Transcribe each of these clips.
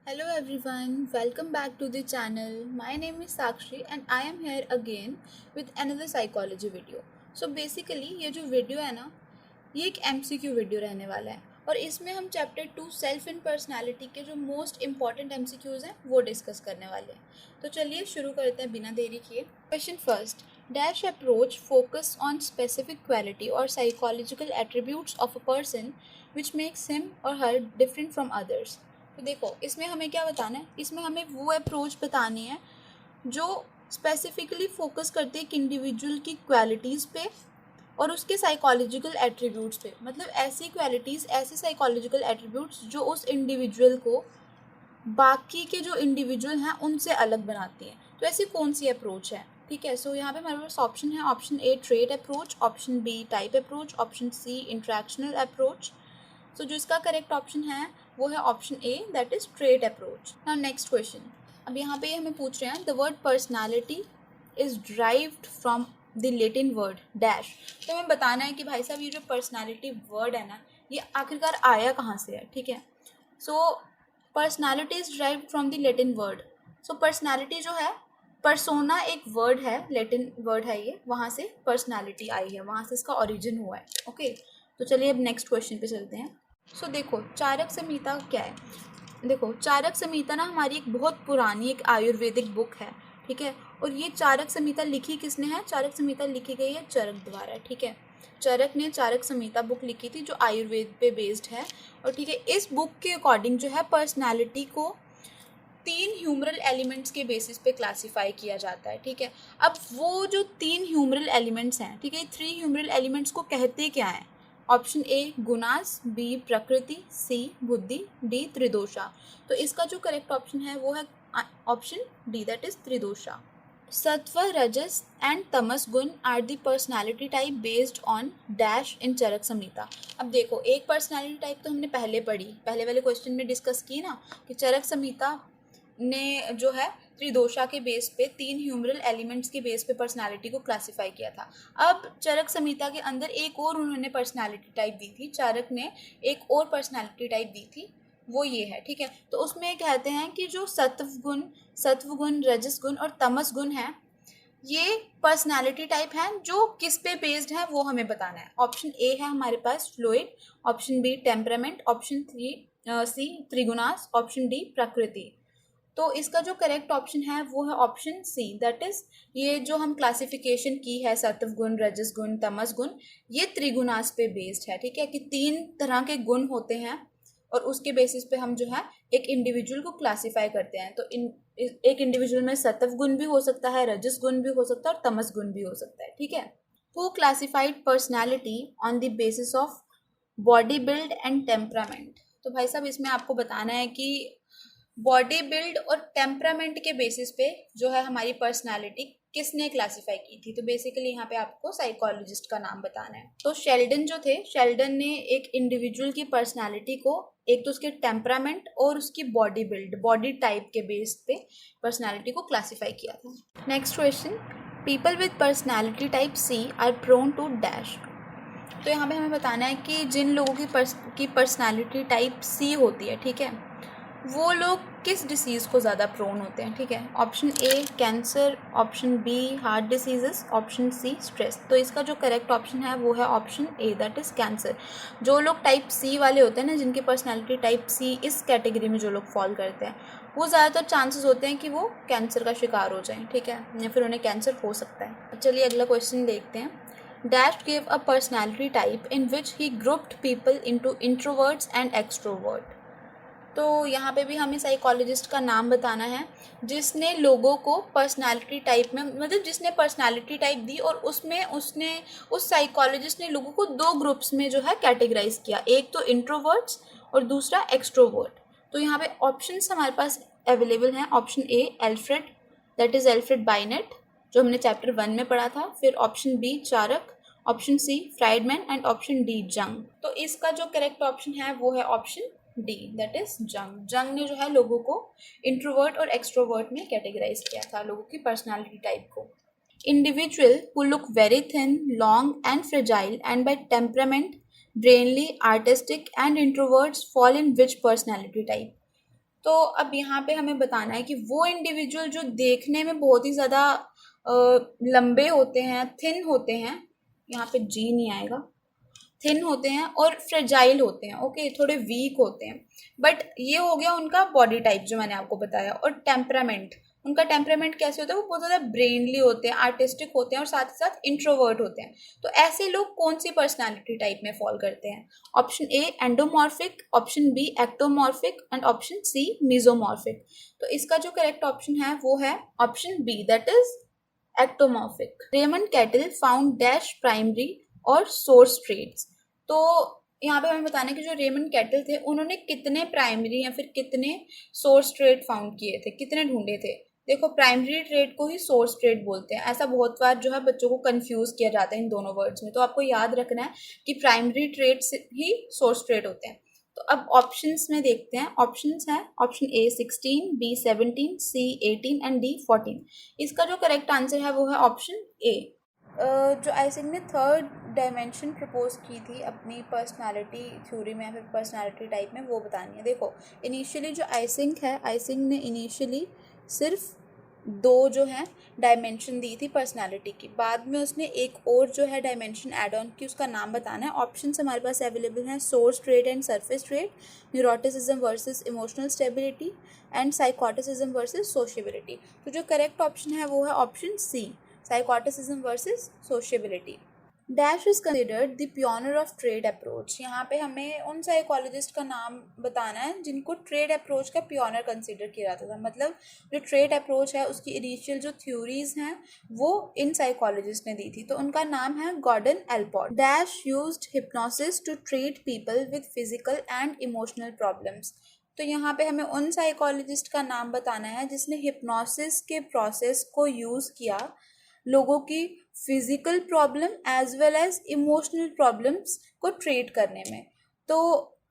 Hello everyone, welcome back to the channel. My name is Sakshi and I am here again with another psychology video. So basically ये जो video है ना, ये एक MCQ video रहने वाला है और इसमें हम चैप्टर 2 सेल्फ एंड पर्सनालिटी के जो मोस्ट इंपॉर्टेंट MCQs हैं वो डिस्कस करने वाले हैं. तो चलिए शुरू करते हैं बिना देरी किए. Question first. Dash approach focus on specific quality or psychological attributes of a person which makes him or her different from others. तो देखो इसमें हमें क्या बताना है, इसमें हमें वो अप्रोच बतानी है जो स्पेसिफिकली फोकस करते हैं एक इंडिविजुअल की क्वालिटीज़ पे और उसके साइकोलॉजिकल एट्रीब्यूट्स पे. मतलब ऐसी क्वालिटीज़, ऐसे साइकोलॉजिकल एट्रीब्यूट्स जो उस इंडिविजुअल को बाकी के जो इंडिविजुअल हैं उनसे अलग बनाती हैं. तो ऐसी कौन सी अप्रोच है? ठीक है, सो यहाँ पे हमारे पास ऑप्शन है. Option A trait approach, option B type approach, option C interactional approach. So जो इसका करेक्ट ऑप्शन है वो है option A, that is trait approach. Now next question. अब यहाँ पे हमें पूछ रहे हैं the word personality is derived from the Latin word dash. तो हमें बताना है कि भाई साहब ये जो पर्सनालिटी वर्ड है ना, ये आखिरकार आया कहाँ से है. ठीक है, so personality is derived from the Latin word. So personality जो है, पर्सोना एक वर्ड है, लैटिन वर्ड है ये, वहाँ से पर्सनालिटी आई है, वहाँ से इसका ओरिजिन हुआ है. ओके, तो चलिए अब नेक्स्ट क्वेश्चन पे चलते हैं. सो देखो चारक संहिता क्या है. देखो चारक संहिता ना हमारी एक बहुत पुरानी एक आयुर्वेदिक बुक है. ठीक है, और ये चारक संहिता लिखी किसने है? चारक संहिता लिखी गई है चरक द्वारा. ठीक है, चरक ने चारक संहिता बुक लिखी थी जो आयुर्वेद पे बेस्ड है. और ठीक है, इस बुक के अकॉर्डिंग जो है पर्सनैलिटी को 3 ह्यूमरल एलिमेंट्स के बेसिस पे क्लासीफाई किया जाता है. ठीक है, अब वो जो 3 ह्यूमरल एलिमेंट्स हैं, ठीक है, 3 ह्यूमरल एलिमेंट्स को कहते क्या हैं? ऑप्शन ए गुणास, बी प्रकृति, सी बुद्धि, डी त्रिदोषा. तो इसका जो करेक्ट ऑप्शन है वो है option D, that is tridosha. Sattva, rajas and tamas guna are the personality type based on dash in Charaka Samhita. अब देखो एक पर्सनैलिटी टाइप तो हमने पहले पढ़ी, पहले वाले क्वेश्चन में डिस्कस की ना कि चरक संहिता ने जो है त्रिदोषा के बेस पे 3 ह्यूमरल एलिमेंट्स के बेस पे पर्सनालिटी को क्लासिफाई किया था. अब चरक संहिता के अंदर एक और उन्होंने पर्सनालिटी टाइप दी थी, चारक ने एक और पर्सनालिटी टाइप दी थी, वो ये है. ठीक है, तो उसमें कहते हैं कि जो सत्वगुण, रजस गुण और तमस गुण है, ये पर्सनालिटी टाइप हैं जो किस पे बेस्ड है वो हमें बताना है. ऑप्शन ए है हमारे पास fluid, option B temperament, option C trigunas, option D prakriti. तो इसका जो करेक्ट ऑप्शन है वो है ऑप्शन सी, दैट इज ये जो हम क्लासिफिकेशन की है सत्व गुण, रजस गुण, तमस गुण, ये त्रिगुणास पे बेस्ड है. ठीक है, कि 3 तरह के गुण होते हैं और उसके बेसिस पे हम जो है एक इंडिविजुअल को क्लासिफाई करते हैं. तो एक इंडिविजुअल में सत्व गुण भी हो सकता है, रजस गुण भी हो सकता है और तमस गुण भी हो सकता है. ठीक है, who classified personality on the basis of body build and temperament. तो भाई साहब इसमें आपको बताना है कि बॉडी बिल्ड और टेम्परामेंट के बेसिस पे जो है हमारी पर्सनालिटी किसने क्लासिफाई की थी. तो बेसिकली यहाँ पे आपको साइकोलॉजिस्ट का नाम बताना है. तो शेल्डन जो थे, शेल्डन ने एक इंडिविजुअल की पर्सनालिटी को एक तो उसके टेम्परामेंट और उसकी बॉडी बिल्ड, बॉडी टाइप के बेस पे पर्सनालिटी को क्लासिफाई किया था. Next question. People with personality type C are prone to dash. तो यहाँ पे हमें बताना है कि जिन लोगों की पर्सनालिटी टाइप सी होती है, ठीक है, वो लोग किस डिसीज़ को ज़्यादा प्रोन होते हैं. ठीक है, option A cancer, option B heart diseases, option C stress. तो इसका जो करेक्ट ऑप्शन है वो है option A, that is cancer. जो लोग टाइप सी वाले होते हैं ना, जिनकी पर्सनालिटी टाइप सी इस कैटेगरी में जो लोग फॉल करते हैं, वो ज़्यादातर चांसेस होते हैं कि वो कैंसर का शिकार हो जाएं. ठीक है, या फिर उन्हें कैंसर हो सकता है. चलिए अगला क्वेश्चन देखते हैं. Dash gave a personality type in which he grouped people into introverts and extroverts. तो यहाँ पे भी हमें साइकोलॉजिस्ट का नाम बताना है जिसने लोगों को पर्सनालिटी टाइप में, मतलब जिसने पर्सनालिटी टाइप दी और उसमें उसने उस साइकोलॉजिस्ट ने लोगों को 2 ग्रुप्स में जो है कैटेगराइज किया, एक तो इंट्रोवर्ट्स और दूसरा एक्सट्रोवर्ट. तो यहाँ पे ऑप्शंस हमारे पास अवेलेबल हैं. Option A Alfred, that is Alfred Binet, जो हमने चैप्टर 1 में पढ़ा था. फिर option B Charak, option C Friedman and option D Jung. तो इसका जो करेक्ट ऑप्शन है वो है ऑप्शन डी, दैट इज जंग. जंग ने जो है लोगों को इंट्रोवर्ट और एक्सट्रोवर्ट में कैटेगराइज किया था, लोगों की पर्सनालिटी टाइप को. Individual who look very thin, long and fragile and by temperament brainly, artistic and introverts fall in which personality type. तो अब यहाँ पे हमें बताना है कि वो इंडिविजुअल जो देखने में बहुत ही ज़्यादा लंबे होते हैं, थिन होते हैं, यहाँ पे जी नहीं आएगा, थिन होते हैं और फ्रेजाइल होते हैं, ओके, थोड़े वीक होते हैं। बट ये हो गया उनका बॉडी टाइप जो मैंने आपको बताया। और टेम्परामेंट, उनका टेम्परामेंट कैसे होता है, वो बहुत ज़्यादा ब्रेनली होते हैं, आर्टिस्टिक होते हैं और साथ ही साथ इंट्रोवर्ट होते हैं। तो ऐसे लोग कौन सी पर्सनैलिटी टाइप में फॉल करते हैं? Option A endomorphic, option B ectomorphic and option C mesomorphic. तो इसका जो करेक्ट ऑप्शन है वो है option B, that is ectomorphic. Raymond Cattell found dash primary और सोर्स ट्रेट्स। तो यहाँ पे हमें बताना है कि जो रेमंड कैटल थे उन्होंने कितने प्राइमरी या फिर कितने सोर्स ट्रेट फाउंड किए थे, कितने ढूंढे थे। देखो, प्राइमरी ट्रेट को ही सोर्स ट्रेट बोलते हैं। ऐसा बहुत बार जो है बच्चों को कंफ्यूज किया जाता है इन दोनों वर्ड्स में, तो आपको याद रखना है कि प्राइमरी ट्रेट ही सोर्स ट्रेट होते हैं। तो अब ऑप्शंस में देखते हैं। ऑप्शंस हैं option A 16, B 17, C 18 and D 14। इसका जो करेक्ट आंसर है वो है ऑप्शन ए। जो आइसिंग ने थर्ड डायमेंशन प्रपोज की थी अपनी पर्सनालिटी थ्योरी में या फिर पर्सनालिटी टाइप में, वो बतानी है। देखो, इनिशियली जो आइसिंग है, आइसिंग ने इनिशियली सिर्फ दो जो है डायमेंशन दी थी पर्सनालिटी की। बाद में उसने एक और जो है डायमेंशन ऐड ऑन की, उसका नाम बताना है। ऑप्शंस हमारे पास अवेलेबल हैं source trait and surface trait, neuroticism versus emotional stability and psychoticism versus sociability. तो जो करेक्ट ऑप्शन है वो है option C, psychoticism versus sociability. Dash is considered the pioneer of trade approach. यहाँ पे हमें उन साइकोलॉजिस्ट का नाम बताना है जिनको ट्रेड अप्रोच का पियोनियर कंसिडर किया जाता था। मतलब जो ट्रेड अप्रोच है उसकी इनिशियल जो थ्योरीज हैं वो इन साइकोलॉजिस्ट ने दी थी। तो उनका नाम है Gordon Allport. Dash used hypnosis to treat people with physical and emotional problems. तो यहाँ पे हमें उन साइकोलॉजिस्ट का नाम बताना है जिसने हिप्नोसिस के प्रोसेस को यूज़ किया लोगों की physical problem as well as emotional problems को ट्रीट करने में। तो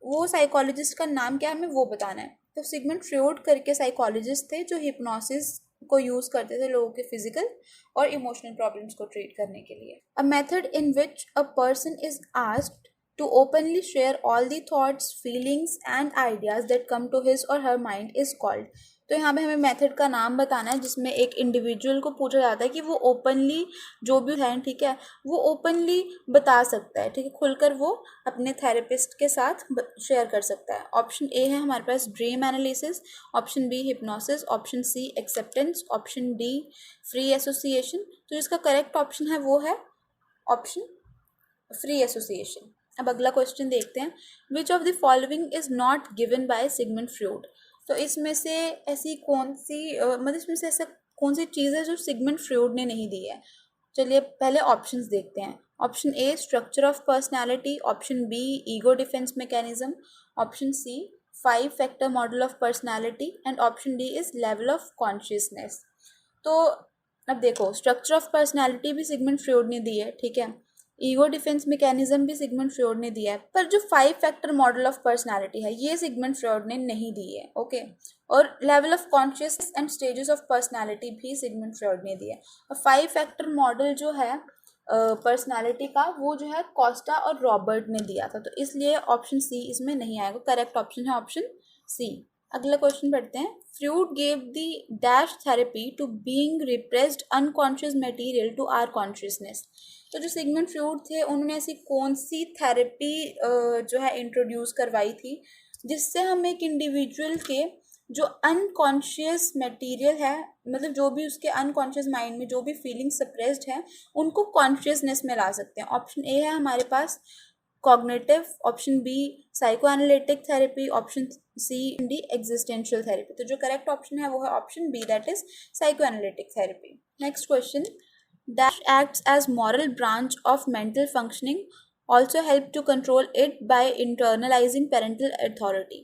वो साइकोलॉजिस्ट का नाम क्या है हमें वो बताना है। तो सिगमंड फ्रॉयड करके साइकोलॉजिस्ट थे जो हिप्नोसिस को यूज़ करते थे लोगों के फिजिकल और इमोशनल प्रॉब्लम्स को ट्रीट करने के लिए। A method in which a person is asked to openly share all the thoughts, feelings and ideas that come to his or her mind is called। तो यहाँ पे हमें मेथड का नाम बताना है जिसमें एक इंडिविजुअल को पूछा जाता है कि वो ओपनली जो भी है, ठीक है, वो ओपनली बता सकता है, ठीक है, खुलकर वो अपने थेरेपिस्ट के साथ शेयर कर सकता है। ऑप्शन ए है हमारे पास dream analysis, option B hypnosis, option C acceptance, option D free association. तो इसका करेक्ट ऑप्शन है वो है ऑप्शन फ्री एसोसिएशन। अब अगला क्वेश्चन देखते हैं। Which of the following is not given by Sigmund Freud. तो इसमें से ऐसी कौन सी मतलब इसमें से ऐसा कौन सी चीज़ है जो सिगमंड फ्रॉयड ने नहीं दी है। चलिए पहले ऑप्शंस देखते हैं। Option A structure of personality, option B ego defence mechanism, option C 5 factor model of personality and option D is level of consciousness. तो अब देखो, स्ट्रक्चर ऑफ पर्सनैलिटी भी सिगमंड फ्रॉयड ने दी है, ठीक है, ईगो डिफेंस मैकेनिज्म भी सिगमंड फ्रॉयड ने दिया है, पर जो 5 फैक्टर मॉडल ऑफ पर्सनालिटी है ये सिगमंड फ्रॉयड ने नहीं दी है, ओके। और level of conscious and stages of personality भी सिगमंड फ्रॉयड ने दिया है। और 5 फैक्टर मॉडल जो है पर्सनालिटी का वो जो है कॉस्टा और रॉबर्ट ने दिया था, तो इसलिए ऑप्शन सी इसमें नहीं आएगा। करेक्ट ऑप्शन है ऑप्शन सी। अगला क्वेश्चन पढ़ते हैं। Freud gave the dash therapy to being repressed unconscious material to our consciousness. तो जो सिगमंड फ्रॉयड थे उन्होंने ऐसी कौन सी थेरेपी जो है इंट्रोड्यूस करवाई थी जिससे हम एक इंडिविजुअल के जो अनकॉन्शियस मटेरियल है, मतलब जो भी उसके अनकॉन्शियस माइंड में जो भी फीलिंग सप्रेस्ड है उनको कॉन्शियसनेस में ला सकते हैं। ऑप्शन ए है हमारे पास cognitive, option B psychoanalytic therapy, option C D existential therapy. तो जो करेक्ट ऑप्शन है वो है option B, that is psychoanalytic therapy. Next question. That acts as moral branch of mental functioning also help to control it by internalizing parental authority।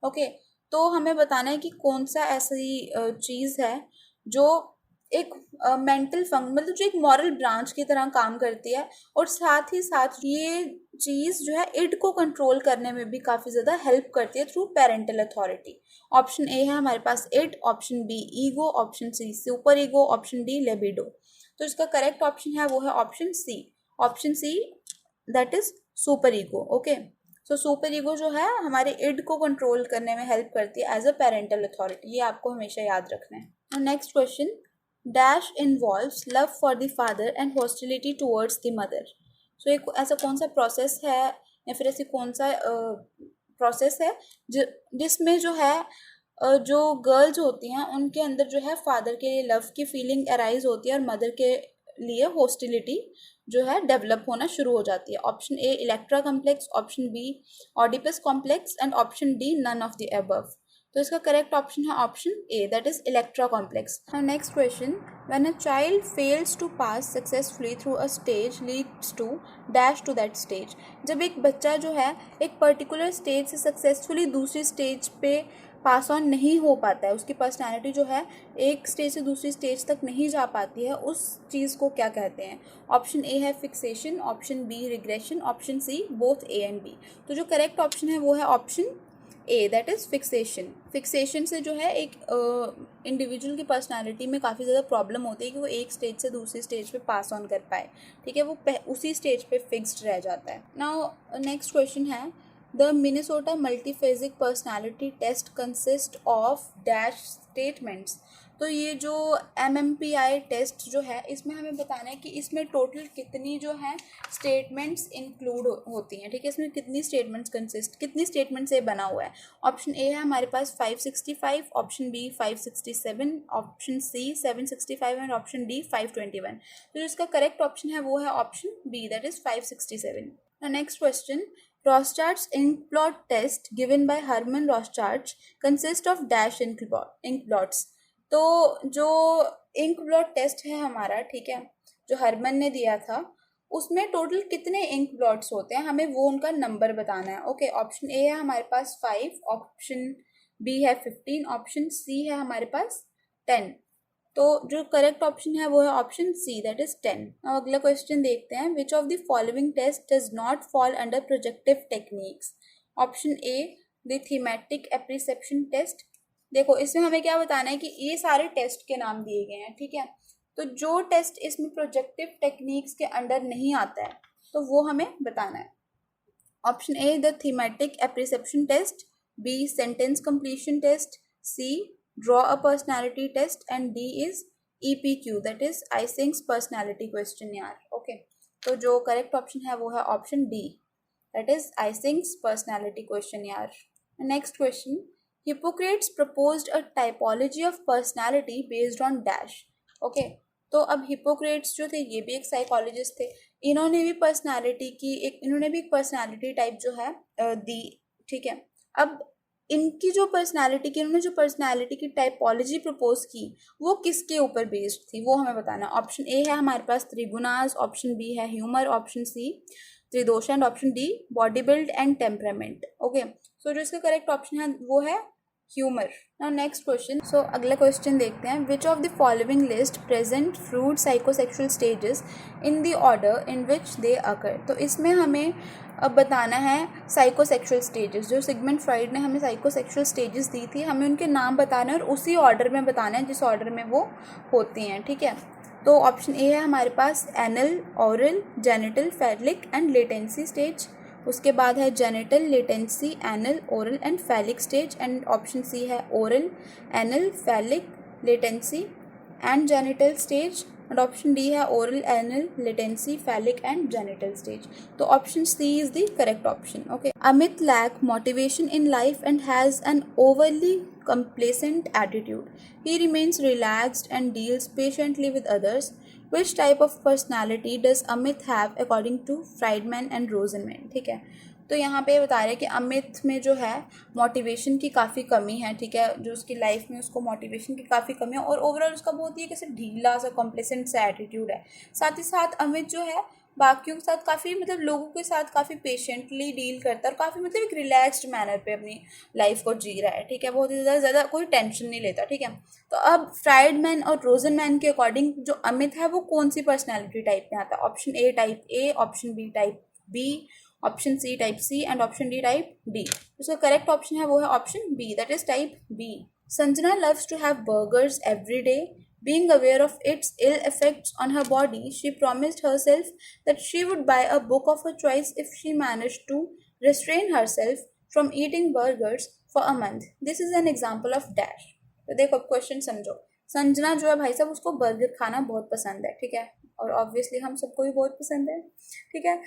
Okay, तो हमें बताना है कि कौन सा ऐसी चीज़ है जो एक मेंटल मतलब जो एक मॉरल ब्रांच की तरह काम करती है और साथ ही साथ ये चीज़ जो है इड को कंट्रोल करने में भी काफ़ी ज़्यादा हेल्प करती है through parental authority. Option A है हमारे पास id, option B ego, option C super ego, option D libido. तो इसका करेक्ट ऑप्शन है वो है option C, option C that is super ego, okay. So super ego जो है हमारे इड को कंट्रोल करने में हेल्प करती है एज अ पेरेंटल अथॉरिटी, ये आपको हमेशा याद रखना है। Next question, dash involves love for the father and hostility towards the mother. So एक ऐसा कौन सा प्रोसेस है या फिर ऐसी कौन सा प्रोसेस है जिसमें जो है जो गर्ल्स होती हैं उनके अंदर जो है फादर के लिए लव की फीलिंग अराइज होती है और मदर के लिए हॉस्टिलिटी जो है डेवलप होना शुरू हो जाती है। Option A Electra complex, option B Oedipus complex and option D none of the above. तो इसका करेक्ट ऑप्शन है option A, that is Electra complex. Next question, when a child fails to pass successfully through a stage leads to dash to that stage. जब एक बच्चा जो है एक particular stage से सक्सेसफुली दूसरी स्टेज पे पास ऑन नहीं हो पाता है, उसकी पर्सनैलिटी जो है एक स्टेज से दूसरी स्टेज तक नहीं जा पाती है, उस चीज़ को क्या कहते हैं? ऑप्शन ए है fixation, option B regression, option C both A and B. तो जो करेक्ट ऑप्शन है वो है option A, that is fixation. Fixation से जो है एक इंडिविजुअल की पर्सनालिटी में काफ़ी ज़्यादा प्रॉब्लम होती है कि वो एक स्टेज से दूसरी स्टेज पे पास ऑन कर पाए, ठीक है, वो उसी स्टेज पे फिक्स्ड रह जाता है। नाउ नेक्स्ट क्वेश्चन है, The Minnesota Multiphasic Personality Test consists of dash statements। तो ये जो MMPI टेस्ट जो है इसमें हमें बताना है कि इसमें टोटल कितनी जो है स्टेटमेंट्स इंक्लूड होती हैं, ठीक है, इसमें कितनी स्टेटमेंट्स कितनी स्टेटमेंट से बना हुआ है। ऑप्शन ए है हमारे पास 565, option B 567, option C 765 and option D 521। तो जिसका करेक्ट ऑप्शन है वो है option B, that is 567। Next question, Rorschach's ink blot test given by Herman Rorschach consists of dash ink blots। तो जो इंक ब्लॉट टेस्ट है हमारा, ठीक है, जो हरमन ने दिया था उसमें टोटल कितने इंक ब्लॉट्स होते हैं हमें वो उनका नंबर बताना है। ओके, ऑप्शन ए है हमारे पास 5, ऑप्शन बी है 15, ऑप्शन सी है हमारे पास 10। तो जो करेक्ट ऑप्शन है वो है ऑप्शन सी, दैट इज 10। अब अगला क्वेश्चन देखते हैं, which of the following test does not fall under projective techniques. Option A the thematic apperception test. देखो इसमें हमें क्या बताना है कि ये सारे टेस्ट के नाम दिए गए हैं, ठीक है, तो जो टेस्ट इसमें प्रोजेक्टिव टेक्निक्स के अंडर नहीं आता है तो वो हमें बताना है। Option A the thematic apperception test, B sentence completion test, C draw a personality test and D is EPQ, that is Ising's personality questionnaire। Okay, तो जो करेक्ट ऑप्शन है वो है option D, that is Ising's personality questionnaire। Next question, Hippocrates proposed a typology of personality based on dash। Okay, तो अब Hippocrates जो थे ये भी एक साइकोलॉजिस्ट थे, इन्होंने भी एक पर्सनालिटी टाइप जो है दी, ठीक है। अब इनकी जो पर्सनालिटी की इन्होंने जो पर्सनालिटी की टाइपोलॉजी प्रपोज की वो किसके ऊपर बेस्ड थी वो हमें बताना है। ऑप्शन ए है हमारे पास त्रिगुणास, ऑप्शन बी है ह्यूमर, ऑप्शन सी त्रिदोष and option D body build and temperament. Okay, so जो इसका करेक्ट ऑप्शन है वो है humour. Now next question, so अगला क्वेश्चन देखते हैं, which of the following list present fruit psychosexual stages in the order in which they occur. तो इसमें हमें अब बताना है साइकोसेक्सुअल स्टेजेस, जो सिगमंड फ्रॉइड ने हमें साइकोसेक्सुअल स्टेजेस दी थी हमें उनके नाम बताना है और उसी ऑर्डर में बताना है जिस ऑर्डर में वो होती हैं, ठीक है। तो ऑप्शन ए है हमारे पास anal, oral, genital, phallic and latency stage. उसके बाद है genital, latency, anal, oral and phallic stage and option C है oral, anal, phallic, latency and genital stage and option D है oral, anal, latency, phallic and genital stage. तो option C is the correct option. Okay, Amit lack motivation in life and has an overly complacent attitude. He remains relaxed and deals patiently with others. Which type of personality does Amit have according to Friedman and Rosenman? ठीक है, तो यहाँ पे बता रहे हैं कि अमित में जो है मोटिवेशन की काफ़ी कमी है, ठीक है, जो उसकी लाइफ में उसको मोटिवेशन की काफ़ी कमी है और ओवरऑल उसका बहुत ही कैसे ढीला सा कॉम्प्लेसेंट सा एटीट्यूड है। साथ ही साथ अमित जो है बाकियों के साथ काफ़ी लोगों के साथ काफ़ी पेशेंटली डील करता है और काफ़ी एक रिलैक्स्ड मैनर पे अपनी लाइफ को जी रहा है, ठीक है, बहुत ही ज़्यादा कोई टेंशन नहीं लेता, ठीक है। तो अब फ्राइडमैन और रोजनमैन के अकॉर्डिंग जो अमित है वो कौन सी पर्सनैलिटी टाइप में आता है? Option A type A, option B type B, option C type C and option D type D. उसका करेक्ट ऑप्शन है वो है option B, that is type B. Sanjana loves to have burgers every day. Being aware of its ill effects on her body, she promised herself that she would buy a book of her choice if she managed to restrain herself from eating burgers for a month. This is an example of dash. तो देखो अब question समझो। संजना जो है भाई साहब उसको burger खाना बहुत पसंद है, ठीक है, और ऑब्वियसली हम सबको भी बहुत पसंद है, ठीक है।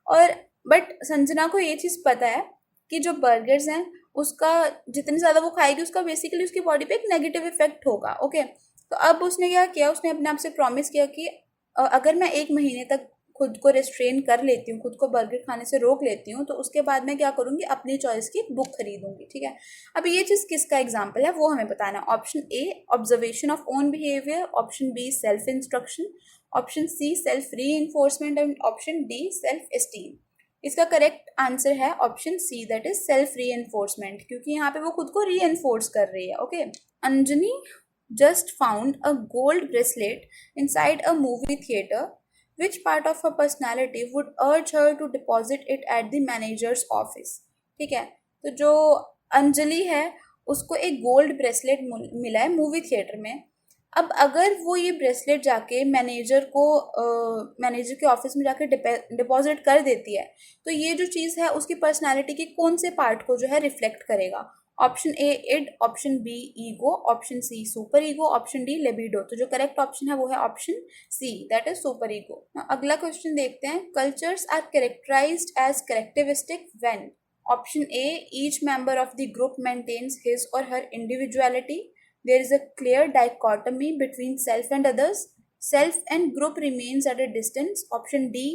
और बट संजना को ये चीज़ पता है कि जो बर्गर्स हैं उसका जितनी ज़्यादा वो खाएगी उसका बेसिकली उसकी बॉडी पे एक नेगेटिव इफेक्ट होगा, ओके। तो अब उसने क्या किया, उसने अपने आप से प्रॉमिस किया कि अगर मैं 1 महीने तक खुद को रिस्ट्रेन कर लेती हूँ, खुद को बर्गर खाने से रोक लेती हूँ, तो उसके बाद मैं क्या करूँगी, अपनी चॉइस की बुक खरीदूंगी, ठीक है। अब ये चीज़ किसका एग्जाम्पल है वो हमें बताना है। Option A observation of own behaviour, option B self instruction, option C self reinforcement and option D self esteem. इसका करेक्ट आंसर है option C, that is self reinforcement, क्योंकि यहाँ पे वो खुद को री एनफोर्स कर रही है, okay. Anjani just found a gold bracelet inside a movie theater. Which part of her personality would urge her to deposit it at the manager's office? ठीक है, तो जो अंजलि है उसको एक गोल्ड ब्रेसलेट मिला है मूवी थिएटर में। अब अगर वो ये ब्रेसलेट जाके मैनेजर के ऑफिस में जाके डिपॉजिट कर देती है, तो ये जो चीज़ है उसकी पर्सनालिटी के कौन से पार्ट को जो है रिफ्लेक्ट करेगा? Option A id, option B ego, option C super ego, option D libido. तो जो करेक्ट ऑप्शन है वो है option C, that is super ego. अगला क्वेश्चन देखते हैं। Cultures are characterized as characteristic when. Option A each member of the group maintains his or her individuality, there is a clear dichotomy between self and others, self and group remains at a distance, option D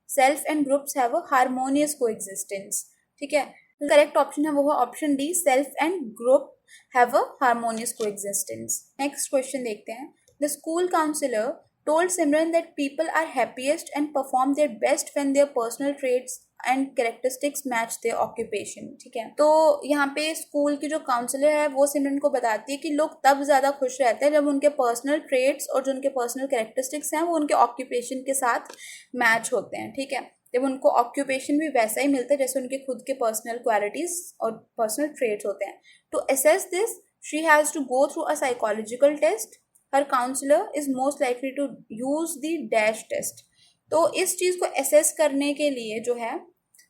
self and groups have a harmonious coexistence. ठीक है, correct option है वो है option D, self and group have a harmonious coexistence. Next question देखते हैं। The school counsellor told Simran that people are happiest and perform their best when their personal traits and characteristics match their occupation. ठीक है, तो यहाँ पे school की जो counsellor है वो सिमरन को बताती है कि लोग तब ज़्यादा खुश रहते हैं जब उनके पर्सनल ट्रेट्स और जो उनके पर्सनल कैरेक्टरिस्टिक्स हैं वो उनके ऑक्यूपेशन के साथ मैच होते हैं। ठीक है, जब उनको ऑक्यूपेशन भी वैसा ही मिलता है जैसे उनके खुद के पर्सनल क्वालिटीज और पर्सनल ट्रेट्स होते हैं। To assess this she has to go through a psychological test. Her counsellor is most likely to use the dash test. तो इस चीज़ को असेस करने के लिए जो है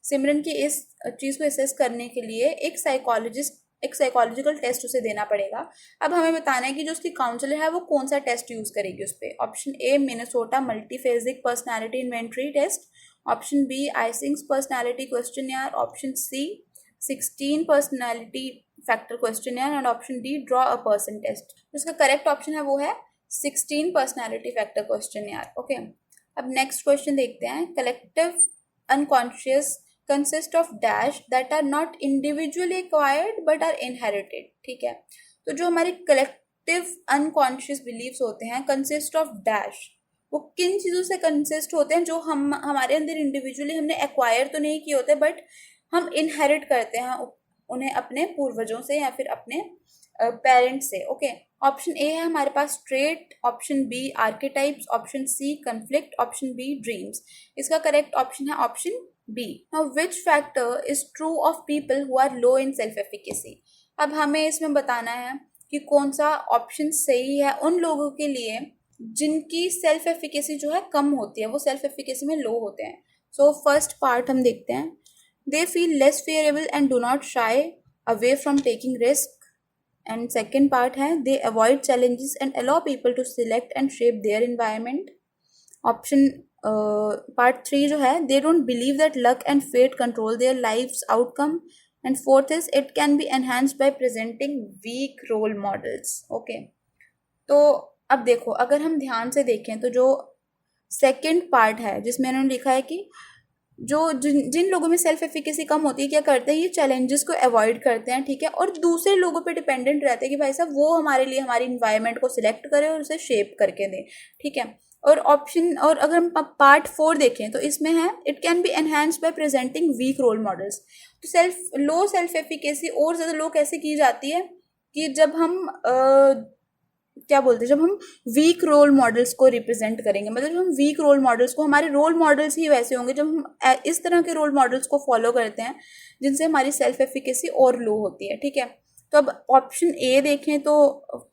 सिमरन की इस चीज़ को असेस करने के लिए एक साइकोलॉजिकल टेस्ट उसे देना पड़ेगा। अब हमें बताना है कि जो उसकी काउंसलर है वो कौन सा टेस्ट यूज़ करेगी उस पर। Option A Minnesota multiphasic personality inventory test, option B Eysenck's personality questionnaire, option C 16 personality factor questionnaire and option D draw a person test. इसका करेक्ट ऑप्शन है वो है 16 पर्सनैलिटी फैक्टर क्वेश्चनयर। ओके, अब next question देखते हैं। Collective unconscious consist of dash that are not individually acquired but are inherited. ठीक है, तो जो हमारे कलेक्टिव अनकॉन्शियस बिलीव्स होते हैं कंसिस्ट ऑफ डैश, वो किन चीज़ों से कंसिस्ट होते हैं जो हमारे अंदर इंडिविजुअली हमने एक्वायर तो नहीं किए होते बट हम इनहेरिट करते हैं उन्हें अपने पूर्वजों से या फिर अपने पेरेंट्स से। ओके, ऑप्शन ए है हमारे पास trait, option B archetypes, option C conflict, option B dreams. इसका करेक्ट ऑप्शन है option B. Now which factor is true of people who are low in self efficacy. अब हमें इसमें बताना है कि कौन सा ऑप्शन सही है उन लोगों के लिए जिनकी सेल्फ एफिकेसी जो है कम होती है, वो सेल्फ एफिकेसी में लो होते हैं। सो फर्स्ट पार्ट हम देखते हैं। They feel less fearable and do not shy away from taking risk. And second part है they avoid challenges and allow people to select and shape their environment. Option part 3 जो है they don't believe that luck and fate control their life's outcome. And fourth is it can be enhanced by presenting weak role models. Okay, तो अब देखो अगर हम ध्यान से देखें तो जो सेकंड पार्ट है जिसमें उन्होंने लिखा है कि जो जिन लोगों में सेल्फ एफिकेसी कम होती है क्या करते हैं, ये चैलेंजेस को अवॉइड करते हैं। ठीक है, और दूसरे लोगों पे डिपेंडेंट रहते हैं कि भाई साहब वो हमारे लिए हमारी इन्वायरमेंट को सिलेक्ट करें और उसे शेप करके दें। ठीक है, और अगर हम पार्ट 4 देखें तो इसमें है it can be enhanced by presenting weak role models. तो लो सेल्फ एफिकेसी और ज़्यादा लो कैसे की जाती है कि जब हम क्या बोलते हैं, जब हम वीक रोल मॉडल्स को रिप्रेजेंट करेंगे, मतलब जब हम वीक रोल मॉडल्स को, हमारे रोल मॉडल्स ही वैसे होंगे जब हम इस तरह के रोल मॉडल्स को फॉलो करते हैं जिनसे हमारी सेल्फ एफिकेसी और लो होती है। ठीक है, तो अब ऑप्शन ए देखें तो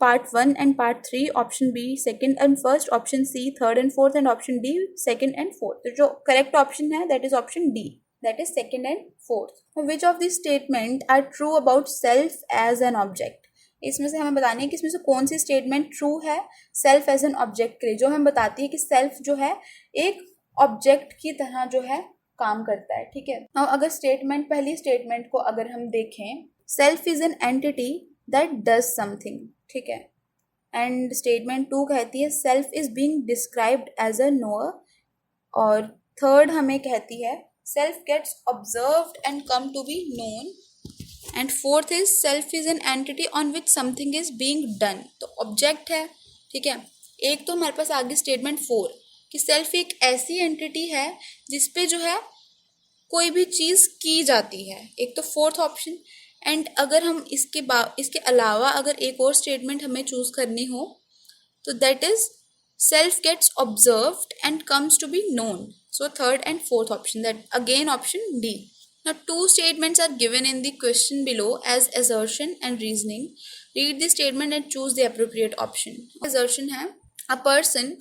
part 1 and part 3, option B second and first, option C third and fourth and option D second and fourth. तो जो करेक्ट ऑप्शन है that is option D. that is second and fourth. Which of these statement are true about self as an object? इसमें से हमें बतानी है कि इसमें से कौन सी स्टेटमेंट ट्रू है सेल्फ एज एन ऑब्जेक्ट के लिए, जो हमें बताती है कि सेल्फ जो है एक ऑब्जेक्ट की तरह जो है काम करता है, ठीक है। अब अगर स्टेटमेंट, पहली स्टेटमेंट को अगर हम देखें, self is an entity that does something, ठीक है। एंड स्टेटमेंट 2 कहती है self is being described as a knower, और थर्ड हमें कहती है self gets observed and come to be known, and fourth is self is an entity on which something is being done. तो object है, ठीक है। एक तो हमारे पास आ गई स्टेटमेंट 4 कि सेल्फ एक ऐसी एंटिटी है जिसपे जो है कोई भी चीज़ की जाती है, एक तो फोर्थ ऑप्शन। एंड अगर हम इसके अलावा अगर एक और स्टेटमेंट हमें चूज करनी हो तो that is self gets observed and comes to be known. So third and fourth option, that again option D. Now, two statements are given in the question below as assertion and reasoning. Read the statement and choose the appropriate option. Assertion है, a person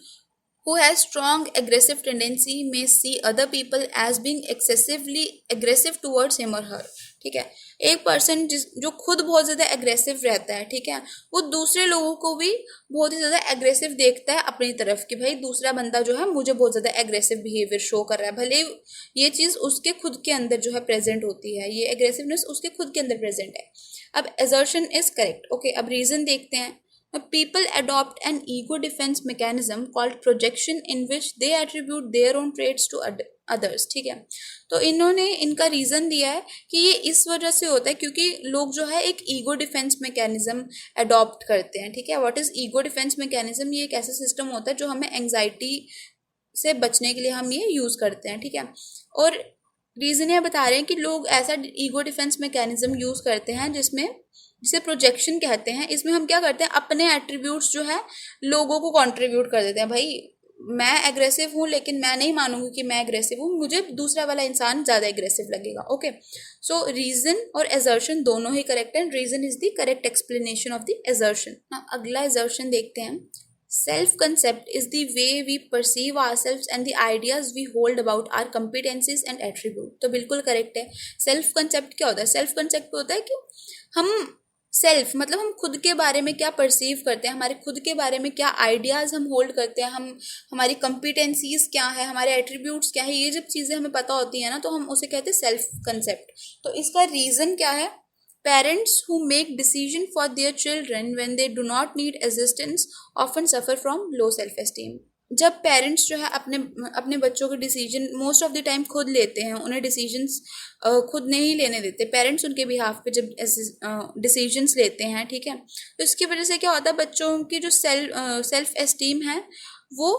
who has strong aggressive tendency may see other people as being excessively aggressive towards him or her. ठीक है, एक person जो खुद बहुत ज़्यादा aggressive रहता है, ठीक है, वो दूसरे लोगों को भी बहुत ही ज़्यादा एग्रेसिव देखता है अपनी तरफ कि भाई दूसरा बंदा जो है मुझे बहुत ज़्यादा एग्रेसिव बिहेवियर शो कर रहा है, भले ये चीज़ उसके खुद के अंदर जो है प्रेजेंट होती है, ये एग्रेसिवनेस उसके खुद के अंदर प्रेजेंट है। अब assertion इज करेक्ट, ओके। अब रीज़न देखते हैं। People adopt an ego defense mechanism called projection in which they attribute their own traits to others, ठीक है। तो इन्होंने इनका रीज़न दिया है कि ये इस वजह से होता है क्योंकि लोग जो है एक ईगो डिफेंस मैकेनिज्म अडॉप्ट करते हैं, ठीक है। What is ego defence mechanism? ये एक ऐसा सिस्टम होता है जो हमें एंग्जाइटी से बचने के लिए हम ये यूज़ करते हैं, ठीक है। और रीज़न ये बता रहे हैं कि लोग ऐसा ईगो डिफेंस मैकेनिज्म यूज़ करते हैं जिसे प्रोजेक्शन कहते हैं। इसमें हम क्या करते हैं, अपने एट्रीब्यूट्स जो है लोगों को कंट्रीब्यूट कर देते हैं। भाई मैं एग्रेसिव हूँ लेकिन मैं नहीं मानूंगी कि मैं एग्रेसिव हूँ, मुझे दूसरा वाला इंसान ज़्यादा एग्रेसिव लगेगा, ओके। सो रीजन और एजर्शन दोनों ही करेक्ट है, reason is the correct explanation of the assertion. अगला एजर्शन देखते हैं। Self concept is the way we perceive ourselves and the ideas we hold about our competencies and attribute. तो बिल्कुल correct है। सेल्फ कंसेप्ट क्या होता है? सेल्फ कंसेप्ट होता है कि हम सेल्फ मतलब हम खुद के बारे में क्या परसीव करते हैं, हमारे खुद के बारे में क्या आइडियाज़ हम होल्ड करते हैं, हमारी कंपिटेंसीज क्या है, हमारे एट्रीब्यूट्स क्या है, ये जब चीज़ें हमें पता होती है ना तो हम उसे कहते हैं सेल्फ कंसेप्ट। तो इसका रीज़न क्या है? Parents who make decision for their children when they do not need assistance often suffer from low self esteem. जब पेरेंट्स जो है अपने बच्चों के decision most of the time खुद लेते हैं, उन्हें डिसीजंस खुद नहीं लेने देते, पेरेंट्स उनके बिहाफ पे जब डिसीजंस लेते हैं, ठीक है। तो इसकी वजह से क्या होता है, बच्चों की जो सेल्फ एस्टीम है वो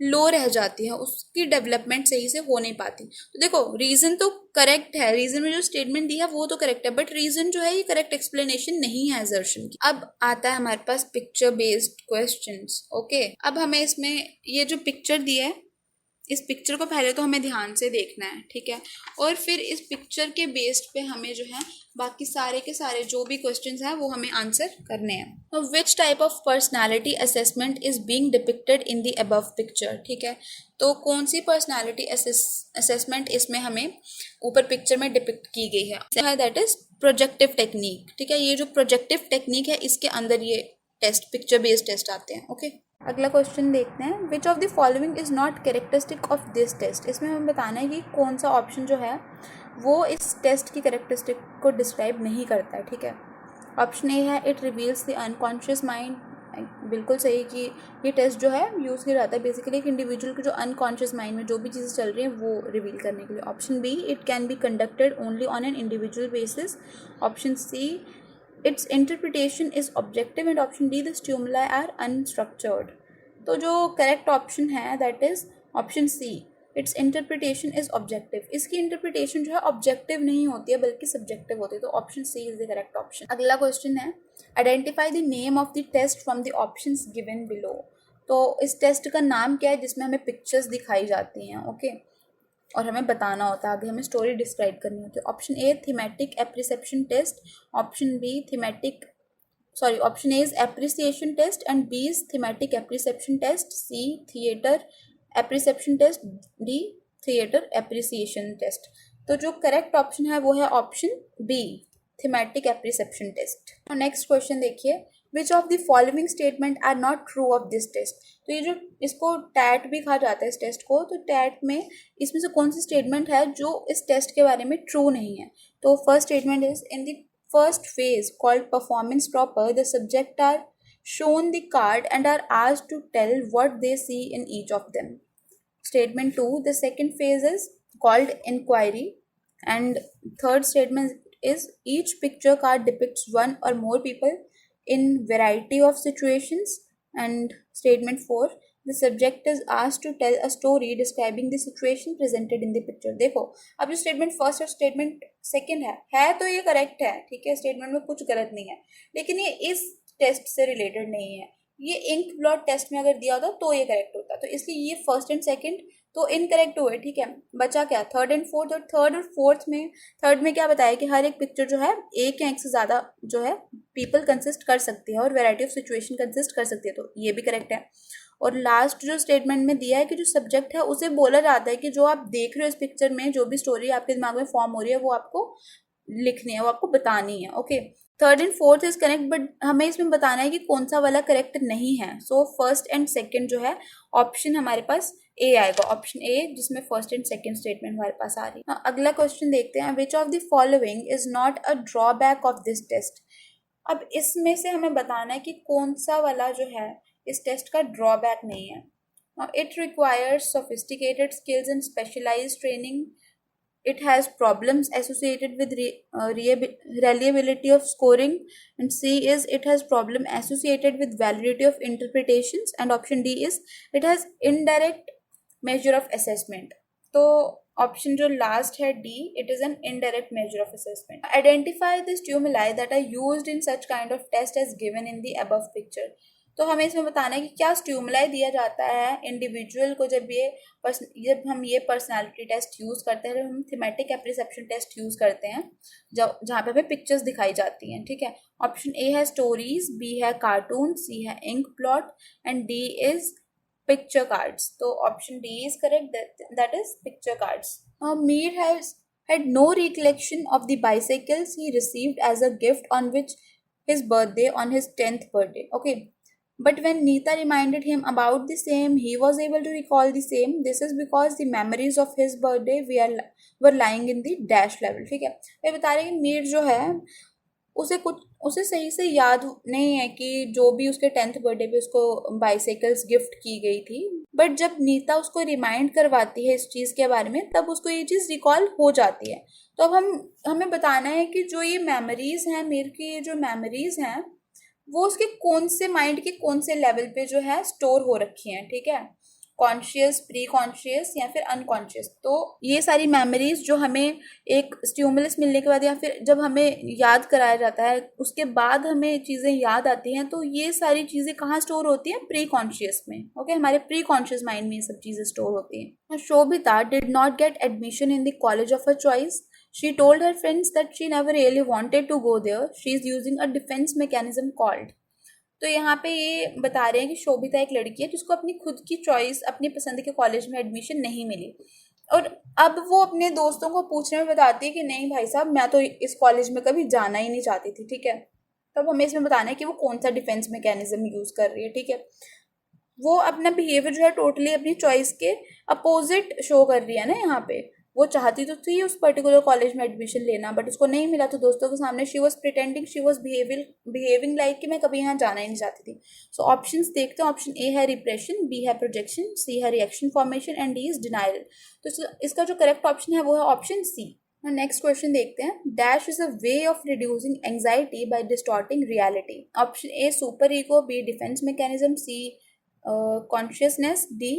लो रह जाती है, उसकी डेवलपमेंट सही से हो नहीं पाती। तो देखो रीज़न तो करेक्ट है, रीज़न में जो स्टेटमेंट दी है वो तो करेक्ट है, बट रीज़न जो है ये करेक्ट एक्सप्लेनेशन नहीं है असर्शन की। अब आता है हमारे पास पिक्चर बेस्ड क्वेश्चंस, ओके। अब हमें इसमें ये जो पिक्चर दी है, इस पिक्चर को पहले तो हमें ध्यान से देखना है, ठीक है, और फिर इस पिक्चर के बेस्ड पे हमें जो है बाकी सारे के सारे जो भी क्वेश्चंस हैं वो हमें आंसर करने हैं। Which type of personality assessment is being depicted in the above picture, ठीक है। तो कौन सी पर्सनालिटी असेसमेंट इसमें हमें ऊपर पिक्चर में डिपिक्ट की गई है? दैट इज प्रोजेक्टिव टेक्निक, ठीक है। ये जो प्रोजेक्टिव टेक्निक है इसके अंदर ये टेस्ट, पिक्चर बेस्ड टेस्ट आते हैं, ओके। अगला क्वेश्चन देखते हैं। Which of the following is not characteristic of this test? इसमें हमें बताना है कि कौन सा ऑप्शन जो है वो इस टेस्ट की कैरेक्टरिस्टिक को डिस्क्राइब नहीं करता है, ठीक है। ऑप्शन ए है it reveals the unconscious mind, बिल्कुल सही कि ये टेस्ट जो है यूज़ किया जाता है बेसिकली एक इंडिविजुअल के जो अनकॉन्शियस माइंड में जो भी चीज़ें चल रही हैं वो रिवील करने के लिए। Option B it can be conducted only on an individual basis. Option C its interpretation is objective, and option D the stimuli are unstructured। तो जो करेक्ट ऑप्शन है that is option C, its interpretation is objective. इसकी interpretation जो है objective नहीं होती है बल्कि सब्जेक्टिव होती है, तो option C is the correct option. अगला क्वेश्चन है identify the name of the test from the options given below. तो इस टेस्ट का नाम क्या है जिसमें हमें पिक्चर्स दिखाई जाती हैं, ओके, और हमें बताना होता है, आगे हमें स्टोरी डिस्क्राइब करनी होती है। Option A thematic apperception test, option B option A is appreciation test and B is thematic apperception test, C theatre apperception test, D theatre appreciation test. तो जो करेक्ट ऑप्शन है वो है option B, thematic apperception test. और next question देखिए, which of the following statement are not true of this test. तो ये जो इसको टैट भी कहा जाता है इस टेस्ट को, तो टैट में इसमें से कौन सी स्टेटमेंट है जो इस टेस्ट के बारे में ट्रू नहीं है। तो first statement is, in the first phase called performance proper the subject are shown the card and are asked to tell what they see in each of them. Statement 2, the second phase is called inquiry, and third statement is each picture card depicts one or more people in variety of situations. And statement 4, the subject is asked to tell a story describing the situation presented in the picture. देखो अब जो statement first और statement second है तो ये correct है, ठीक है, स्टेटमेंट में कुछ गलत नहीं है, लेकिन ये इस टेस्ट से रिलेटेड नहीं है। ये इंक ब्लॉट टेस्ट में अगर दिया होता तो ये करेक्ट होता, तो इसलिए ये फर्स्ट एंड सेकंड तो इनकरेक्ट हुए, ठीक है। बचा क्या, थर्ड एंड फोर्थ। और थर्ड और फोर्थ में, थर्ड में क्या बताया कि हर एक पिक्चर जो है एक या एक से ज़्यादा जो है पीपल कंसिस्ट कर सकती है और वेराइटी ऑफ सिचुएशन कंसिस्ट कर सकती है, तो ये भी करेक्ट है। और लास्ट जो स्टेटमेंट में दिया है कि जो सब्जेक्ट है उसे बोला जाता है कि जो आप देख रहे हो इस पिक्चर में, जो भी स्टोरी आपके दिमाग में फॉर्म हो रही है वो आपको लिखनी है, वो आपको बतानी है, okay. Third and fourth is correct, but हमें इसमें बताना है कि कौन सा वाला करेक्ट नहीं है। सो फर्स्ट एंड सेकंड जो है ऑप्शन हमारे पास ए आएगा, ऑप्शन ए, जिसमें फर्स्ट एंड सेकंड स्टेटमेंट हमारे पास आ रही है। अगला क्वेश्चन देखते हैं, which of the following is not a drawback of this test. अब इसमें से हमें बताना है कि कौन सा वाला जो है इस टेस्ट का ड्रॉबैक नहीं है। It requires sophisticated skills and specialised training, it has problems associated with reliability of scoring, and C is it has problem associated with validity of interpretations, and option D is it has indirect measure of assessment. तो option जो last है D, it is an indirect measure of assessment. Identify the stimuli that are used in such kind of test as given in the above picture. तो हमें इसमें बताना है कि क्या स्टिमुलाई दिया जाता है इंडिविजुअल को जब हम ये पर्सनालिटी टेस्ट यूज़ करते हैं, जब हम थीमेटिक एप्रिसेप्शन टेस्ट यूज़ करते हैं, जब जहाँ पे हमें पिक्चर्स दिखाई जाती हैं, ठीक है। ऑप्शन ए है स्टोरीज, बी है कार्टून, सी है ink blot, and D is picture cards. So option D is correct, that is picture cards. Mir had no recollection of the bicycles he received as a gift on his birthday, on his 10th birthday. Okay, but when Neeta reminded him about the same, he was able to recall the same. This is because the memories of his birthday were lying in the dash level. ठीक है, ये बता रहे हैं कि मीर जो है उसे सही से याद नहीं है कि जो भी उसके 10th बर्थडे पे उसको बाइसाइकिल्स गिफ्ट की गई थी, बट जब नीता उसको रिमाइंड करवाती है इस चीज़ के बारे में तब उसको ये चीज़ रिकॉल हो जाती है। तो अब हमें बताना है कि जो ये मेमोरीज हैं, मेरे की ये जो मेमोरीज हैं वो उसके कौन से माइंड के कौन से लेवल पे जो है स्टोर हो रखी हैं, ठीक है, कॉन्शियस, प्री कॉन्शियस या फिर अनकॉन्शियस। तो ये सारी मेमोरीज जो हमें एक स्टिमुलस मिलने के बाद या फिर जब हमें याद कराया जाता है उसके बाद हमें चीज़ें याद आती हैं, तो ये सारी चीज़ें कहाँ स्टोर होती हैं, प्री कॉन्शियस में, ओके, हमारे प्री कॉन्शियस माइंड में ये सब चीज़ें स्टोर होती हैं। Shobhita did not get admission in the college of her choice. She told her friends that she never really wanted to go there. She is using a defense mechanism called. तो यहाँ पे ये बता रहे हैं कि शोभिता एक लड़की है जिसको अपनी खुद की चॉइस, अपनी पसंद के कॉलेज में एडमिशन नहीं मिली, और अब वो अपने दोस्तों को पूछने में बताती है कि नहीं भाई साहब, मैं तो इस कॉलेज में कभी जाना ही नहीं चाहती थी, ठीक है। तो अब हमें इसमें बताना है कि वो कौन सा डिफेंस मैकेनिज्म यूज़ कर रही है, ठीक है। वो अपना बिहेवियर जो है टोटली अपनी चॉइस के अपोजिट शो कर रही है ना यहाँ पे। वो चाहती तो थी उस पर्टिकुलर कॉलेज में एडमिशन लेना, बट उसको नहीं मिला, तो दोस्तों के सामने she was pretending, she was behaving like कि मैं कभी यहाँ जाना ही नहीं चाहती थी। सो ऑप्शंस देखते हैं, ऑप्शन ए है रिप्रेशन, बी है प्रोजेक्शन, सी है reaction formation, and D is denial. तो इसका जो करेक्ट ऑप्शन है वो है ऑप्शन सी। नेक्स्ट क्वेश्चन देखते हैं, dash is a way of reducing anxiety by distorting reality. Option A super ego, B defence mechanism, C consciousness, D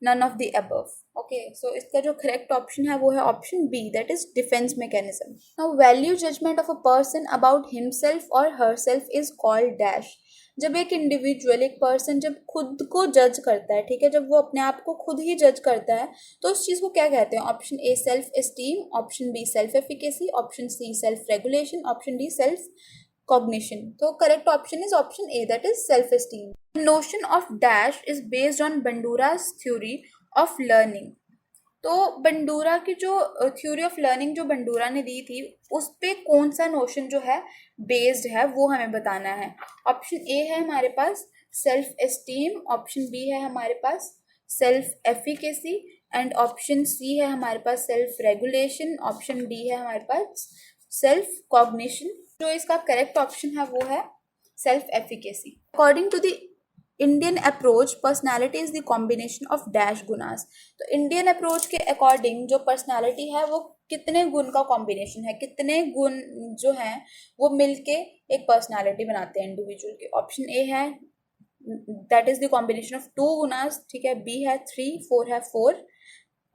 none of the above. Okay, so इसका जो correct option है वो है option B, that is defense mechanism. Now value judgment of a person about himself or herself is called dash. जब एक individual, एक person जब खुद को जज करता है, ठीक है, जब वो अपने आप को खुद ही जज करता है तो उस चीज़ को क्या कहते हैं। Option A self esteem, option B self efficacy, option C self regulation, option D self cognition. So correct option is option A, that is self-esteem. The notion of dash is based on Bandura's theory of learning. तो Bandura की जो theory of learning जो Bandura ने दी थी, उस पे कौन सा नोशन जो है बेस्ड है वो हमें बताना है। ऑप्शन ए है हमारे पास सेल्फ एस्टीम, ऑप्शन बी है हमारे पास self efficacy, and option C है हमारे पास सेल्फ रेगुलेशन, ऑप्शन डी है हमारे पास सेल्फ कॉग्निशन। जो इसका करेक्ट ऑप्शन है वो है self efficacy. According to the Indian approach personality is the combination of dash गुनास। तो इंडियन अप्रोच के अकॉर्डिंग जो पर्सनालिटी है वो कितने गुण का कॉम्बिनेशन है, कितने गुण जो हैं वो मिलके एक पर्सनालिटी बनाते हैं इंडिविजुअल के। ऑप्शन ए है that is the combination of two गुनास, ठीक है, बी है थ्री, फोर है फोर,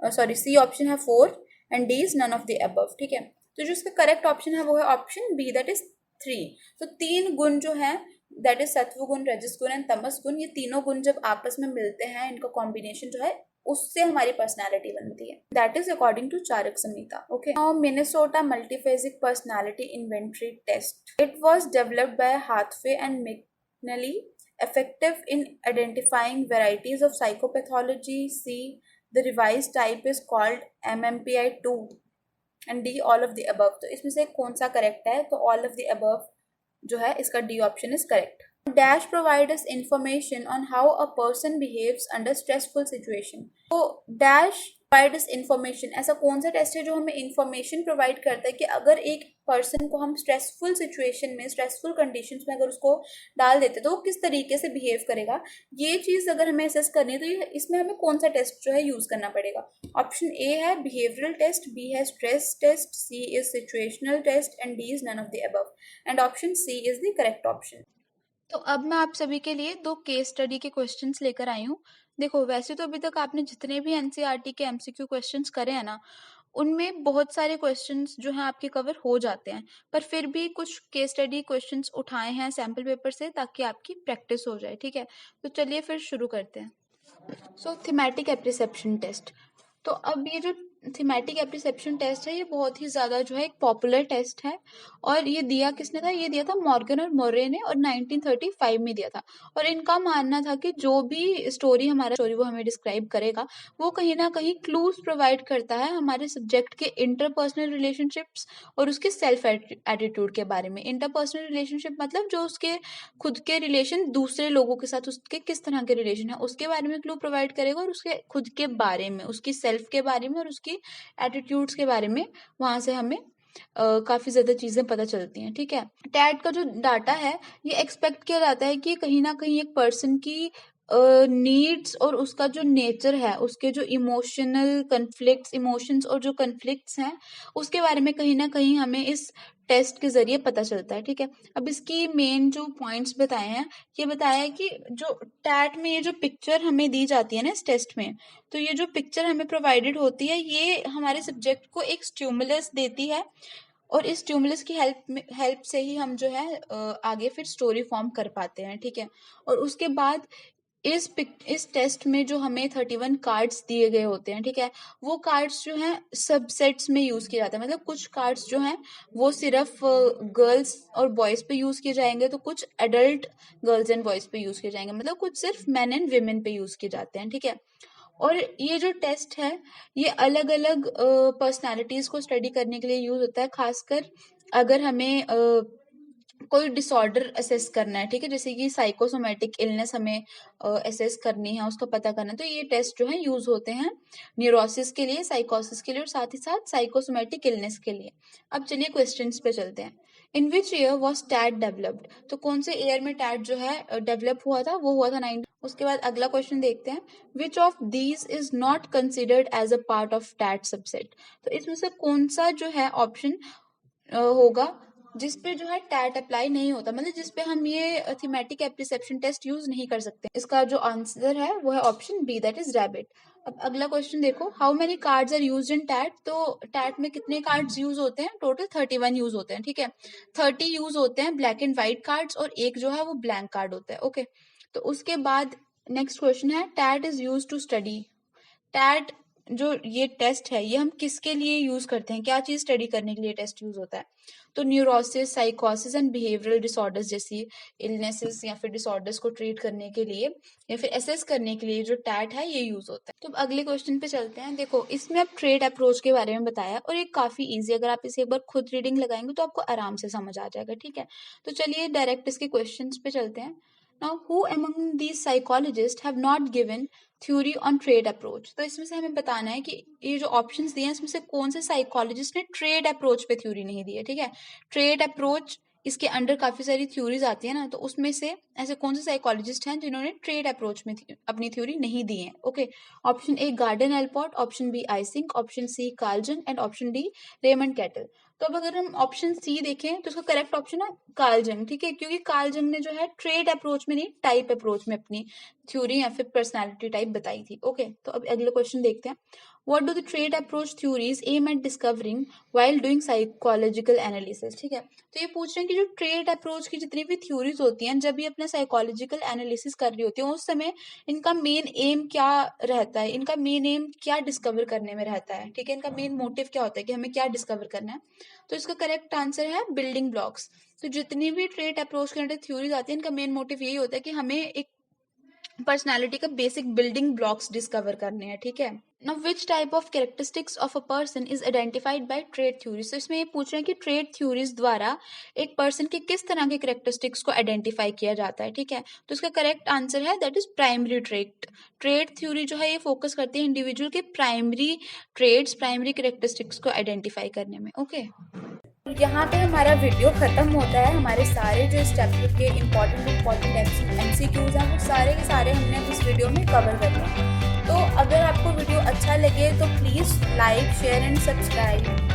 सॉरी सी ऑप्शन है four, and D is none of the above, ठीक है। तो जो इसका करेक्ट ऑप्शन है वो है option B that is three. तो तीन गुण जो है दैट इज सत्व गुण, रजस गुण एंड तमस गुण, ये तीनों गुण जब आपस में मिलते हैं, इनका कॉम्बिनेशन जो है उससे हमारी पर्सनालिटी बनती है। That is according to Charak Samhita. Okay, now Minnesota multiphasic personality inventory test, it was developed by Hathaway and McKinley, effective in identifying varieties of psychopathology. C, the revised type is called MMPI-2, and D, all of the above। तो इसमें से कौन सा correct है? तो all of the above जो है इसका D option is correct. Dash provide us information on how a person behaves under stressful situation. तो डैश प्रोवाइड अस इंफॉर्मेशन, ऐसा कौन सा टेस्ट है जो हमें इंफॉर्मेशन प्रोवाइड करता है कि अगर एक पर्सन को हम स्ट्रेसफुल सिचुएशन में, स्ट्रेसफुल कंडीशंस में अगर उसको डाल देते तो वो किस तरीके से बिहेव करेगा, ये चीज़ अगर हमें असेस करनी है तो इसमें हमें कौन सा टेस्ट जो है यूज़ करना पड़ेगा। ऑप्शन ए है बिहेवियरल टेस्ट, बी है stress test, C is situational test, and D is none of the above, and option C is the correct option. तो अब मैं आप सभी के लिए दो केस स्टडी के क्वेश्चंस लेकर आई हूँ। देखो, वैसे तो अभी तक आपने जितने भी एनसीईआरटी के एमसीक्यू क्वेश्चंस करे हैं ना, उनमें बहुत सारे क्वेश्चंस जो हैं आपके कवर हो जाते हैं, पर फिर भी कुछ केस स्टडी क्वेश्चंस उठाए हैं सैम्पल पेपर से ताकि आपकी प्रैक्टिस हो जाए, ठीक है। तो चलिए फिर शुरू करते हैं। सो थीमेटिक एप्रिसेप्शन टेस्ट। तो अब ये जो थीमेटिक एप्रिसेप्शन टेस्ट है ये बहुत ही ज़्यादा जो है एक पॉपुलर टेस्ट है, और ये दिया किसने था? ये दिया था मॉर्गन और मोरे ने, और 1935 में दिया था। और इनका मानना था कि जो भी स्टोरी वो हमें डिस्क्राइब करेगा वो कहीं ना कहीं क्लूज प्रोवाइड करता है हमारे सब्जेक्ट के इंटरपर्सनल रिलेशनशिप्स और उसके सेल्फ एटीट्यूड के बारे में। इंटरपर्सनल रिलेशनशिप मतलब जो उसके खुद के रिलेशन दूसरे लोगों के साथ उसके किस तरह के रिलेशन है उसके बारे में क्लू प्रोवाइड करेगा, और उसके खुद के बारे में, उसकी सेल्फ के बारे में और उसकी एटीट्यूड्स के बारे में वहां से हमें काफी ज्यादा चीजें पता चलती हैं, ठीक है। टैट का जो डाटा है ये एक्सपेक्ट किया जाता है कि कहीं ना कहीं एक पर्सन की नीड्स और उसका जो नेचर है, उसके जो इमोशनल कन्फ्लिक्ट्स, इमोशंस और जो कन्फ्लिक्ट्स हैं उसके बारे में कहीं ना कहीं हमें इस टेस्ट के जरिए पता चलता है, ठीक है। अब इसकी मेन जो पॉइंट्स बताए हैं, ये बताया है कि जो टैट में ये जो पिक्चर हमें दी जाती है ना इस टेस्ट में, तो ये जो पिक्चर हमें प्रोवाइडेड होती है ये हमारे सब्जेक्ट को एक स्टिमुलस देती है, और इस स्टिमुलस की हेल्प से ही हम जो है आगे फिर स्टोरी फॉर्म कर पाते हैं, ठीक है। और उसके बाद इस टेस्ट में जो हमें 31 कार्ड्स दिए गए होते हैं, ठीक है, वो कार्ड्स जो हैं सबसेट्स में यूज किए जाते हैं। मतलब कुछ कार्ड्स जो हैं वो सिर्फ गर्ल्स और बॉयज पे यूज किए जाएंगे, तो कुछ एडल्ट गर्ल्स एंड बॉयज पे यूज किए जाएंगे, मतलब कुछ सिर्फ मेन एंड विमेन पे यूज किए जाते हैं, ठीक है। और ये जो टेस्ट है ये अलग अलग पर्सनालिटीज को स्टडी करने के लिए यूज होता है, खासकर अगर हमें कोई डिसऑर्डर असेस करना है, ठीक है, जैसे कि साइकोसोमेटिक इलनेस हमें असेस करनी है, उसका पता करना है, तो ये टेस्ट जो है यूज होते हैं न्यूरोसिस के लिए, साइकोसिस के लिए और साथ ही साथ साइकोसोमेटिक इलनेस के लिए। अब चलिए क्वेश्चंस पे चलते हैं। In which year was TAT developed? तो कौन से ईयर में टैट जो है डेवलप हुआ था? वो हुआ था 9। उसके बाद अगला क्वेश्चन देखते हैं, which of these is not considered as a part of TAT subset? तो इसमें से कौन सा जो है ऑप्शन होगा जिसपे जो है टैट अप्लाई नहीं होता, मतलब जिसपे हम ये थीमेटिक एप्रिसेप्शन टेस्ट यूज नहीं कर सकते? इसका जो आंसर है वो है option B that is rabbit. अब अगला क्वेश्चन देखो, how many cards are used in TAT? तो टैट में कितने कार्ड्स यूज होते हैं? टोटल 31 यूज होते हैं, ठीक है। 30 यूज होते हैं ब्लैक एंड व्हाइट कार्ड्स, और एक जो है वो ब्लैंक कार्ड होता है, ओके। तो उसके बाद नेक्स्ट क्वेश्चन है, TAT is use to study. TAT जो ये टेस्ट है ये हम किसके लिए यूज़ करते हैं, क्या चीज़ स्टडी करने के लिए टेस्ट यूज़ होता है? तो न्यूरोसिस, साइकोसिस एंड बिहेवियरल डिसऑर्डर्स जैसी इलनेसेस या फिर डिसऑर्डर्स को ट्रीट करने के लिए या फिर असेस करने के लिए जो टैट है ये यूज़ होता है। तो अब अगले क्वेश्चन पे चलते हैं। देखो इसमें अब ट्रेट अप्रोच के बारे में बताया और ये काफ़ी ईजी, अगर आप इसे एक बार खुद रीडिंग लगाएंगे तो आपको आराम से समझ आ जाएगा, ठीक है। तो चलिए डायरेक्ट इसके क्वेश्चन पे चलते हैं। Now who among these psychologist have not given theory on trade approach. तो इसमें से हमें बताना है कि ये जो ऑप्शंस दिए हैं इसमें से कौन से साइकोलॉजिस्ट ने ट्रेड अप्रोच पे थ्योरी नहीं दी है, ठीक है। ट्रेड अप्रोच इसके अंडर काफी सारी थ्योरीज आती है ना, तो उसमें से ऐसे कौन से साइकोलॉजिस्ट हैं जिन्होंने ट्रेड अप्रोच में अपनी थ्योरी नहीं दी है। Okay, option A Gordon Allport, option B Eysenck, option C Carl Jung and option D Raymond Cattell. तो अब अगर हम ऑप्शन सी देखें तो उसका करेक्ट ऑप्शन है कार्ल जंग, ठीक है, क्योंकि कार्ल जंग ने जो है ट्रेड अप्रोच में नहीं टाइप अप्रोच में अपनी थ्योरी या फिर पर्सनालिटी टाइप बताई थी। ओके, तो अब अगले क्वेश्चन देखते हैं। What do the trait approach theories aim at discovering while doing psychological analysis, ठीक है। तो ये पूछ रहे हैं कि जो ट्रेड अप्रोच की जितनी भी थ्योरीज होती हैं जब ये अपना साइकोलॉजिकल एनालिसिस कर रही होती है उस समय इनका मेन एम क्या रहता है, इनका मेन एम क्या डिस्कवर करने में रहता है, ठीक है, इनका मेन मोटिव क्या होता है कि हमें क्या डिस्कवर करना है। तो इसका करेक्ट आंसर है बिल्डिंग ब्लॉक्स। तो जितनी भी ट्रेड अप्रोच के अंदर थ्योरीज आती है इनका मेन मोटिव यही होता है कि हमें एक पर्सनालिटी का बेसिक बिल्डिंग ब्लॉक्स डिस्कवर करने हैं, ठीक है। Now which type of characteristics of a person is identified by trade theories. तो इसमें ये पूछ रहे हैं कि ट्रेड थ्योरीज द्वारा एक पर्सन के किस तरह के कैरेक्टरिस्टिक्स को आइडेंटिफाई किया जाता है, ठीक है। तो इसका करेक्ट आंसर है that is primary trait. Trade theory जो है ये फोकस करती है इंडिविजुअल के प्राइमरी ट्रेड्स, प्राइमरी कैरेक्टरिस्टिक्स को आइडेंटिफाई करने में। ओके, यहाँ पे हमारा वीडियो ख़त्म होता है। हमारे सारे जो इस चैप्टर के इम्पॉर्टेंट MCQs हैं वो सारे के सारे हमने इस वीडियो में कवर कर लिए। तो अगर आपको वीडियो अच्छा लगे तो please like, share and subscribe.